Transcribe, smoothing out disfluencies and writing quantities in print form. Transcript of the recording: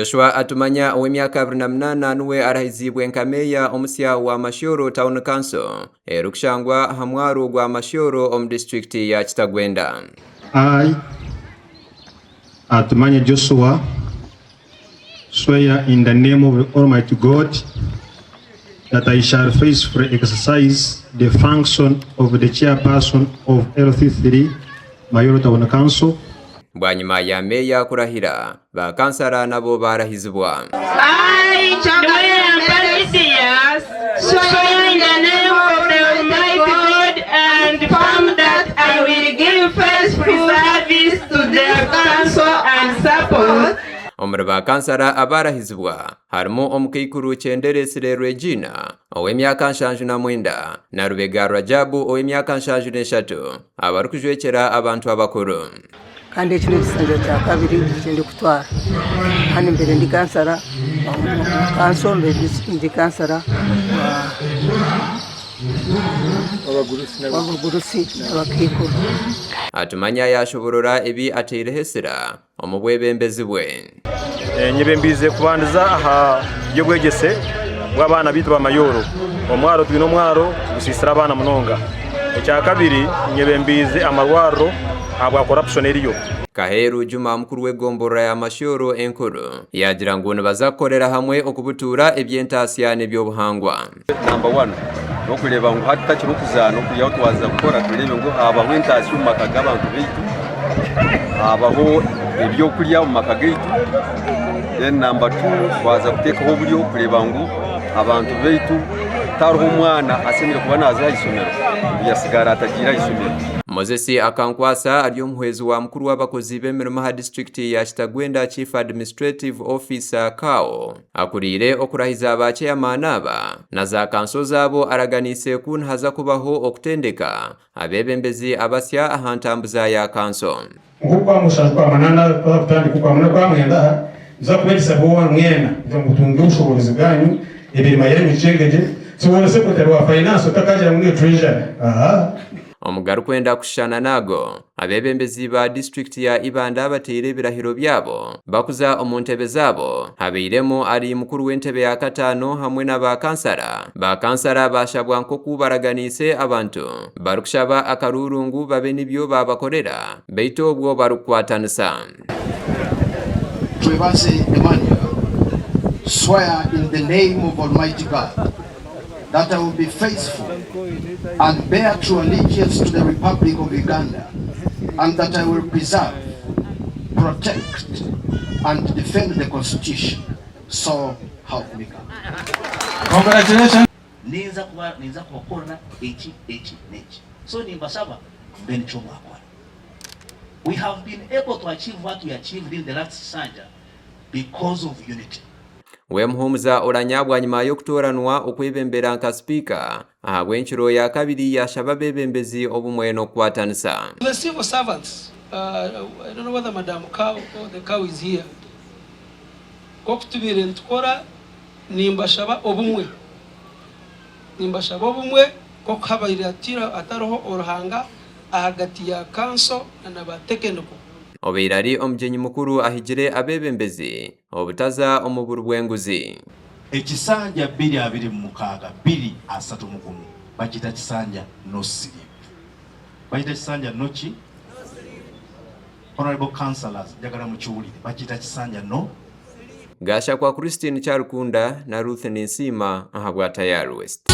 Joshua atumanya ow'emyaka 28 nuwe arahizibwe nkameya omusya wa Mashoro Town Council erukushangwa Ahamwaro gwa Mashoro omu district ya Kwenda. I atumanya Joshua swear in the name of the Almighty God that I shall faithfully exercise the function of the chairperson of LC3 Mashoro Town Council. Bwanyuma ya meya kurahira bakansara nabo barahizibwa. I swear in the name of the Almighty God and affirm that I will give faithful service to the council and support. Omuri bakansara abarahizibwa harimo omukaikuru Chenderesire Regina ow'emyaka 79 na Rubega Rajabu ow'emyaka 53 abarukujwekera abantu abakuru. Kandi ekiro ekisanja kya kabiri kyendi kutwara hano imbere ndi kansara kanso mbere ndi kansara abagurusi abakikuru. Atumanya yashoborora ebi ateirehesera omubwebembezi bwe. Nyebembize kubandiza aha Eby'Obwegyesa bw'abaana bitu ba Mayoro omwaro twino omwaro gusisira abaana munonga. Ekya kabiri nyebembize amarwaro abwa corruption eriyo. Kaheru Juma mukuru w'egombora ya Mashoro enkuru yagira ngo bazakorera hamwe okubutuura ebyentasyane by'obuhangwa. Number 1 nokuleba ngo hatta kiro kuzano kuyaho twaza gukora turebe ngo abaho entasi mu makaga abantu bitu abaho ebyo kulya mu makaga itu. Then number 2 twaza kutekaho buryo kureba ngo abantu bitu taruho umwana asemere kuba naza isomero yasigara atagira isomero. Mozesi akankwasa ali omuhwezi wa mukuru w'abakozi b'emirimo ha district ya Kwenda Chief Administrative Officer Kao akurire okurahiza abachairman aba na za kanso zabo araganise kun haza kubaho okutendeka abebembezi abasya ahantambuza ya kanso. Ngukwa mushakwa manana kutandika kwa Mwenda Mwenda za kubelisa bo Mwenda nzomutunga ubushobozi bwanyu ebirima yanyu cyengeje so secretary wa finance utakaje muri treasury. Omugaru Kwenda kushana nago abebembezi ba district ya Ibanda bateire birahiro byabo bakuza omuntebe zabo habeiremo ari mukuru w'entebe ya katano hamwe bakansara bashabwa nko kubaraganise abantu barukushaba akarurungu babe nibyo babakorera beito obwo barukwatanisa. Twebase Emmanuel swear in the name of Almighty God that I will be faithful and bear true allegiance to the Republic of Uganda, and that I will preserve, protect, and defend the Constitution. So help me God. Congratulations. Niza kuwakorana echi. So nimbasaba mbeni chomwa kwa. We have been able to achieve what we achieved in the last Sanja because of unity. Wemuhumuza oranyabwa nyuma y'okutoranwa okwebembera nka speaker ahabw'enshuro ya kabiri yashaba bebembezi obumwe n'okwatanisa. The civil servants, I don't know whether Madam Cow or the cow is here. Kokutubire ntukora nimbashaba obumwe. Kokuhabairira tira ataroho oruhanga ahagati ya council n'abatekeniko. Obeirari omujenyi mukuru ahigire abebembezi obutaza omuburu bw'enguzi. Ekisanja 226 231 bakita kisanja no sleep. Bakita kisanja nochi. Honorable councillors jagala mukiwulire bakita kisanja no. Gasha kwa Christine Charukunda na Ruth Ninsima ahabwa Tayari West.